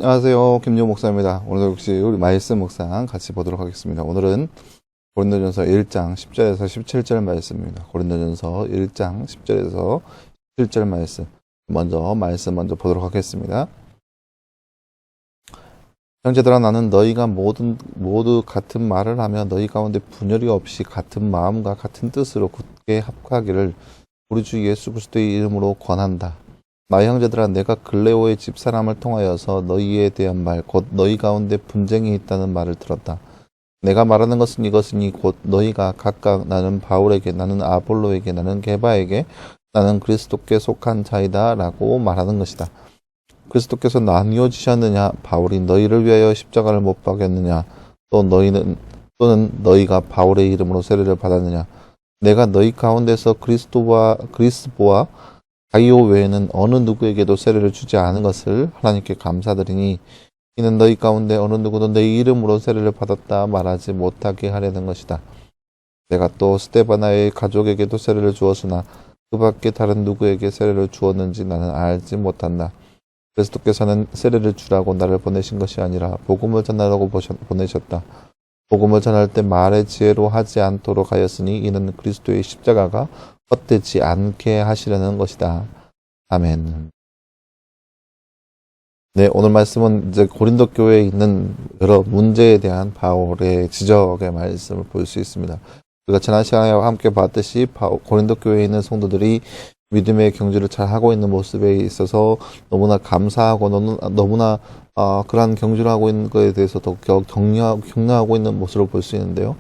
안녕하세요. 김용 목사입니다. 오늘도 역시 우리 말씀 묵상 같이 보도록 하겠습니다. 오늘은 고린도전서 1장 10절에서 17절 말씀입니다. 고린도전서 1장 10절에서 17절 말씀. 말씀 보도록 하겠습니다. 형제들아, 나는 너희가 모두 같은 말을 하며 너희 가운데 분열이 없이 같은 마음과 같은 뜻으로 굳게 합하기를 우리 주 예수 그리스도의 이름으로 권한다. 나의 형제들아, 내가 글레오의 집사람을 통하여서 너희에 대한 말, 곧 너희 가운데 분쟁이 있다는 말을 들었다. 내가 말하는 것은 이것이니 곧 너희가 각각 나는 바울에게, 나는 아볼로에게, 나는 게바에게, 나는 그리스도께 속한 자이다 라고 말하는 것이다. 그리스도께서 나뉘어지셨느냐? 바울이 너희를 위하여 십자가를 못 박였느냐? 또는 너희가 바울의 이름으로 세례를 받았느냐? 내가 너희 가운데서 그리스보와 가이오 외에는 어느 누구에게도 세례를 주지 않은 것을 하나님께 감사드리니 이는 너희 가운데 어느 누구도 내 이름으로 세례를 받았다 말하지 못하게 하려는 것이다. 내가 또 스데바나의 가족에게도 세례를 주었으나 그 밖에 다른 누구에게 세례를 주었는지 나는 알지 못한다. 그리스도께서는 세례를 주라고 나를 보내신 것이 아니라 복음을 전하라고 보내셨다. 복음을 전할 때 말의 지혜로 하지 않도록 하였으니 이는 그리스도의 십자가가 헛되지 않게 하시려는 것이다. 아멘. 네, 오늘 말씀은 이제 고린도 교회에 있는 여러 문제에 대한 바울의 지적의 말씀을 볼 수 있습니다. 우리가 지난 시간에 함께 봤듯이 고린도 교회에 있는 성도들이 믿음의 경주를 잘 하고 있는 모습에 있어서 너무나 감사하고 너무나 그러한 경주를 하고 있는 것에 대해서 더 격려하고 있는 모습을 볼 수 있는데요.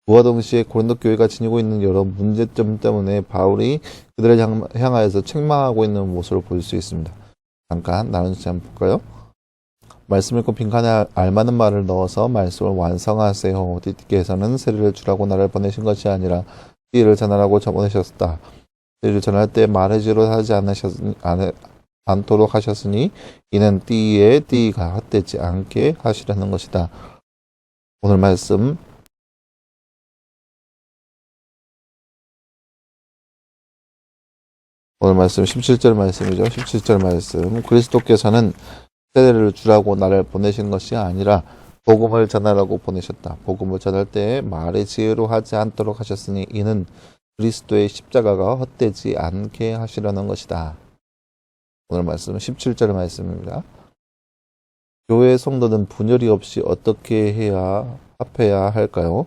그와 동시에 고린도 교회가 지니고 있는 여러 문제점 때문에 바울이 그들을 향하여서 책망하고 있는 모습을 볼 수 있습니다. 잠깐 나누지 한번 볼까요? 말씀 읽고 빈칸에 알맞는 말을 넣어서 말씀을 완성하세요. 디디께서는 세례를 주라고 나를 보내신 것이 아니라 띠를 전하라고 보내셨다. 띠를 전할 때 말의 지로 하지 않도록 하셨으니 이는 띠가 헛되지 않게 하시려는 것이다. 오늘 말씀 17절 말씀이죠. 17절 말씀. 그리스도께서는 세례를 주라고 나를 보내신 것이 아니라 복음을 전하라고 보내셨다. 복음을 전할 때 말의 지혜로 하지 않도록 하셨으니 이는 그리스도의 십자가가 헛되지 않게 하시려는 것이다. 오늘 말씀은 17절 말씀입니다. 교회 성도는 분열이 없이 어떻게 합해야 할까요?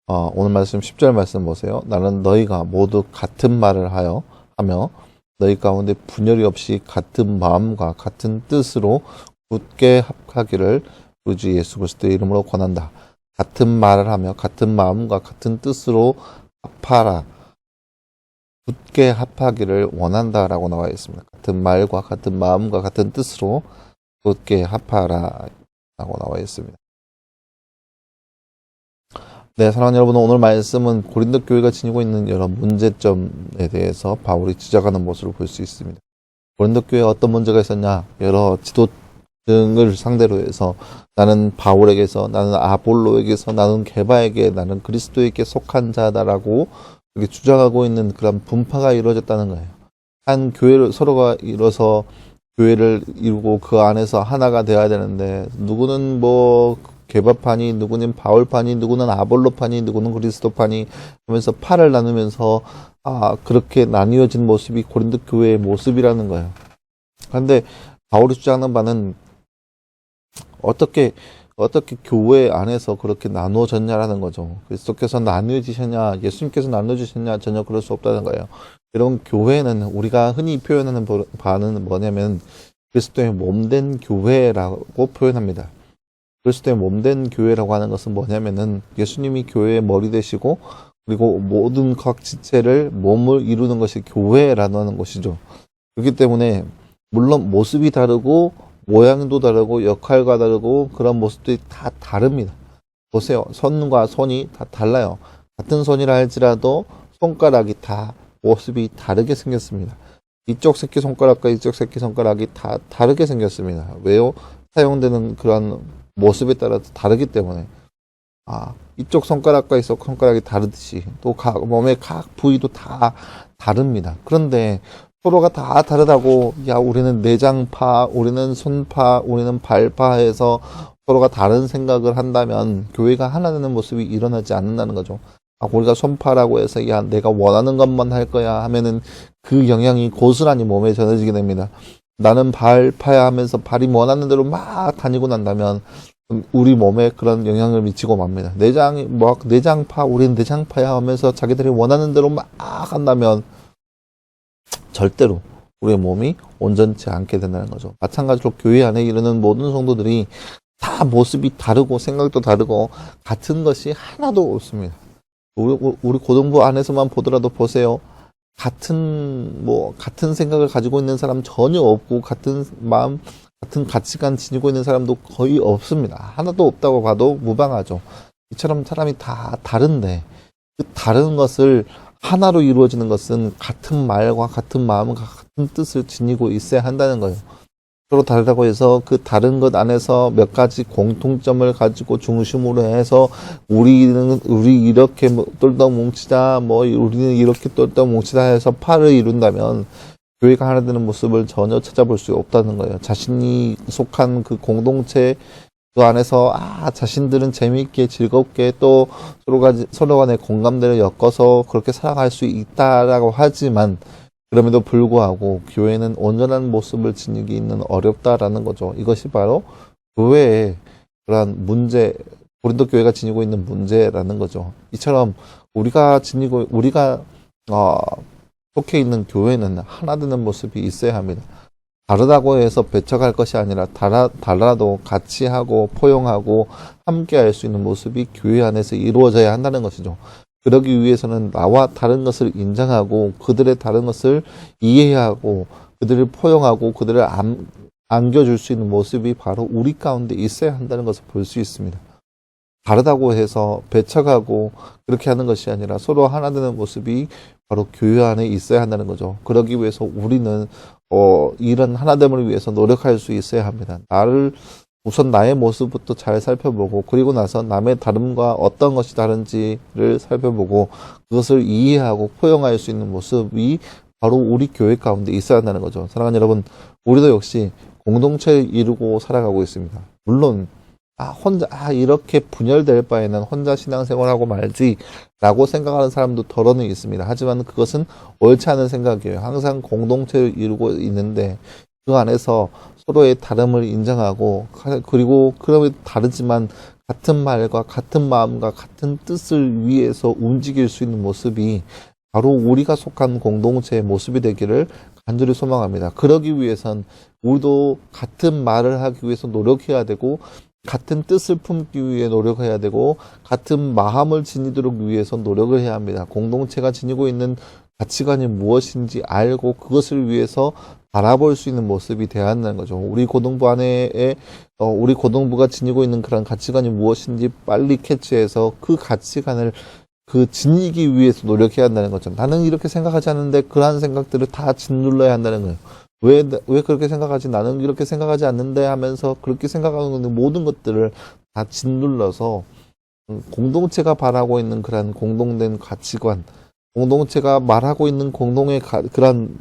오늘 말씀 10절 말씀 보세요. 나는 너희가 모두 같은 말을 하며 너희 가운데 분열이 없이 같은 마음과 같은 뜻으로 굳게 합하기를 우리 주 예수 그리스도의 이름으로 권한다. 같은 말을 하며 같은 마음과 같은 뜻으로 합하라. 굳게 합하기를 원한다라고 나와 있습니다. 같은 말과 같은 마음과 같은 뜻으로 굳게 합하라 라고 나와 있습니다. 네, 사랑하는 여러분, 오늘 말씀은 고린도 교회가 지니고 있는 여러 문제점에 대해서 바울이 지적하는 모습을 볼 수 있습니다. 고린도 교회에 어떤 문제가 있었냐? 여러 지도층을 상대로 해서 나는 바울에게서, 나는 아볼로에게서, 나는 게바에게, 나는 그리스도에게 속한 자다라고 이렇게 주장하고 있는 그런 분파가 이루어졌다는 거예요. 한 교회를 서로가 이뤄서 교회를 이루고 그 안에서 하나가 되어야 되는데 누구는 게바파니, 누구는 바울파니, 누구는 아볼로파니, 누구는 그리스도파니 하면서 파를 나누면서 그렇게 나뉘어진 모습이 고린도 교회의 모습이라는 거예요. 그런데 바울이 주장하는 바는 어떻게 교회 안에서 그렇게 나누어졌냐라는 거죠. 그리스도께서 나누어지셨냐, 예수님께서 나누어지셨냐, 전혀 그럴 수 없다는 거예요. 이런 교회는 우리가 흔히 표현하는 바는 뭐냐면 그리스도의 몸된 교회라고 표현합니다. 그리스도의 몸된 교회라고 하는 것은 뭐냐면은 예수님이 교회의 머리 되시고 그리고 모든 각 지체를 몸을 이루는 것이 교회라는 것이죠. 그렇기 때문에 물론 모습이 다르고 모양도 다르고 역할과 다르고 그런 모습들이 다 다릅니다. 보세요. 손과 손이 다 달라요. 같은 손이라 할지라도 손가락이 다 모습이 다르게 생겼습니다. 이쪽 새끼손가락과 이쪽 새끼손가락이 다 다르게 생겼습니다. 왜요? 사용되는 그런 모습에 따라 다르기 때문에 이쪽 손가락과 이쪽 손가락이 다르듯이 또 몸의 각 부위도 다 다릅니다. 그런데 서로가 다 다르다고, 야, 우리는 내장파, 우리는 손파, 우리는 발파 해서 서로가 다른 생각을 한다면 교회가 하나 되는 모습이 일어나지 않는다는 거죠. 아, 우리가 손파라고 해서, 야, 내가 원하는 것만 할 거야 하면은 그 영향이 고스란히 몸에 전해지게 됩니다. 나는 발파야 하면서 발이 원하는 대로 막 다니고 난다면 우리 몸에 그런 영향을 미치고 맙니다. 내장파, 우린 내장파야 하면서 자기들이 원하는 대로 막 한다면 절대로 우리의 몸이 온전치 않게 된다는 거죠. 마찬가지로 교회 안에 이르는 모든 성도들이 다 모습이 다르고 생각도 다르고 같은 것이 하나도 없습니다. 우리 고등부 안에서만 보더라도 보세요. 같은 생각을 가지고 있는 사람 전혀 없고, 같은 마음, 같은 가치관 지니고 있는 사람도 거의 없습니다. 하나도 없다고 봐도 무방하죠. 이처럼 사람이 다 다른데, 그 다른 것을 하나로 이루어지는 것은 같은 말과 같은 마음과 같은 뜻을 지니고 있어야 한다는 거예요. 서로 다르다고 해서 그 다른 것 안에서 몇 가지 공통점을 가지고 중심으로 해서 우리 이렇게 똘똘 뭉치자, 우리는 이렇게 똘똘 뭉치자 해서 파를 이룬다면 교회가 하나 되는 모습을 전혀 찾아볼 수 없다는 거예요. 자신이 속한 그 공동체 그 안에서 자신들은 재미있게 즐겁게 또 서로 간의 공감대를 엮어서 그렇게 살아갈 수 있다라고 하지만 그럼에도 불구하고 교회는 온전한 모습을 지니기는 어렵다라는 거죠. 이것이 바로 교회의 그러한 문제, 고린도 교회가 지니고 있는 문제라는 거죠. 이처럼 우리가 속해 있는 교회는 하나 되는 모습이 있어야 합니다. 다르다고 해서 배척할 것이 아니라 달라도 같이 하고 포용하고 함께 할 수 있는 모습이 교회 안에서 이루어져야 한다는 것이죠. 그러기 위해서는 나와 다른 것을 인정하고 그들의 다른 것을 이해하고 그들을 포용하고 그들을 안겨줄 수 있는 모습이 바로 우리 가운데 있어야 한다는 것을 볼 수 있습니다. 다르다고 해서 배척하고 그렇게 하는 것이 아니라 서로 하나 되는 모습이 바로 교회 안에 있어야 한다는 거죠. 그러기 위해서 우리는 이런 하나됨을 위해서 노력할 수 있어야 합니다. 우선 나의 모습부터 잘 살펴보고 그리고 나서 남의 다름과 어떤 것이 다른지를 살펴보고 그것을 이해하고 포용할 수 있는 모습이 바로 우리 교회 가운데 있어야 한다는 거죠. 사랑하는 여러분, 우리도 역시 공동체를 이루고 살아가고 있습니다. 물론 혼자 이렇게 분열될 바에는 혼자 신앙생활하고 말지라고 생각하는 사람도 더러는 있습니다. 하지만 그것은 옳지 않은 생각이에요. 항상 공동체를 이루고 있는데 그 안에서 서로의 다름을 인정하고 그리고 그럼에도 다르지만 같은 말과 같은 마음과 같은 뜻을 위해서 움직일 수 있는 모습이 바로 우리가 속한 공동체의 모습이 되기를 간절히 소망합니다. 그러기 위해선 우리도 같은 말을 하기 위해서 노력해야 되고 같은 뜻을 품기 위해 노력해야 되고 같은 마음을 지니도록 위해서 노력을 해야 합니다. 공동체가 지니고 있는 가치관이 무엇인지 알고 그것을 위해서 바라볼 수 있는 모습이 되어야 한다는 거죠. 우리 고등부가 지니고 있는 그런 가치관이 무엇인지 빨리 캐치해서 그 가치관을 지니기 위해서 노력해야 한다는 거죠. 나는 이렇게 생각하지 않는데 그러한 생각들을 다 짓눌러야 한다는 거예요. 왜 그렇게 생각하지? 나는 이렇게 생각하지 않는데 하면서 그렇게 생각하는 모든 것들을 다 짓눌러서 공동체가 바라고 있는 그런 공동된 가치관, 공동체가 말하고 있는 공동의 그런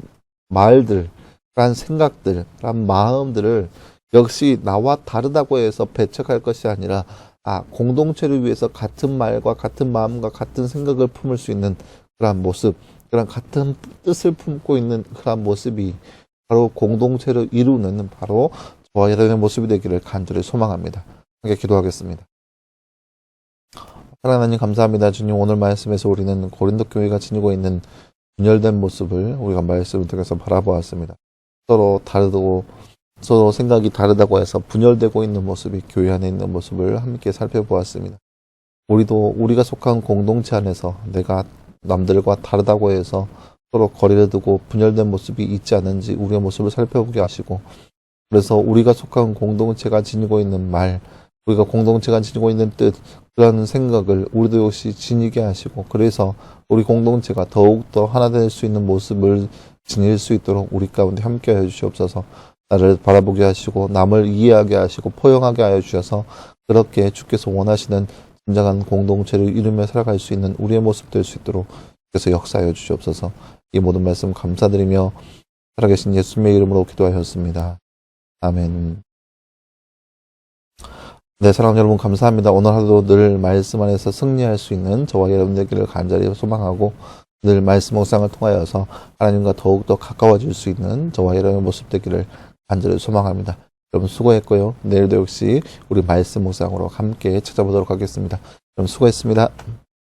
말들, 그런 생각들, 그런 마음들을 역시 나와 다르다고 해서 배척할 것이 아니라 공동체를 위해서 같은 말과 같은 마음과 같은 생각을 품을 수 있는 그런 모습, 그런 같은 뜻을 품고 있는 그런 모습이 바로 공동체를 이루는 바로 저와 여러분의 모습이 되기를 간절히 소망합니다. 함께 기도하겠습니다. 사랑하는 하나님 감사합니다. 주님, 오늘 말씀에서 우리는 고린도 교회가 지니고 있는 분열된 모습을 우리가 말씀을 통해서 바라보았습니다. 서로 다르고 서로 생각이 다르다고 해서 분열되고 있는 모습이 교회 안에 있는 모습을 함께 살펴보았습니다. 우리가 속한 공동체 안에서 내가 남들과 다르다고 해서 서로 거리를 두고 분열된 모습이 있지 않은지 우리의 모습을 살펴보게 하시고, 그래서 우리가 속한 공동체가 지니고 있는 말, 우리가 공동체가 지니고 있는 뜻, 그런 생각을 우리도 역시 지니게 하시고, 그래서 우리 공동체가 더욱더 하나 될 수 있는 모습을 지닐 수 있도록 우리 가운데 함께 해 주시옵소서. 나를 바라보게 하시고 남을 이해하게 하시고 포용하게 하여 주셔서 그렇게 주께서 원하시는 진정한 공동체를 이루며 살아갈 수 있는 우리의 모습 될 수 있도록 그래서 역사하여 주시옵소서. 이 모든 말씀 감사드리며 살아계신 예수님의 이름으로 기도하였습니다. 아멘. 네, 사랑하는 여러분 감사합니다. 오늘 하루도 늘 말씀 안에서 승리할 수 있는 저와 여러분 되기를 간절히 소망하고 늘 말씀 묵상을 통하여서 하나님과 더욱더 가까워질 수 있는 저와 여러분의 모습 되기를 간절히 소망합니다. 여러분 수고했고요. 내일도 역시 우리 말씀 묵상으로 함께 찾아보도록 하겠습니다. 여러분 수고했습니다.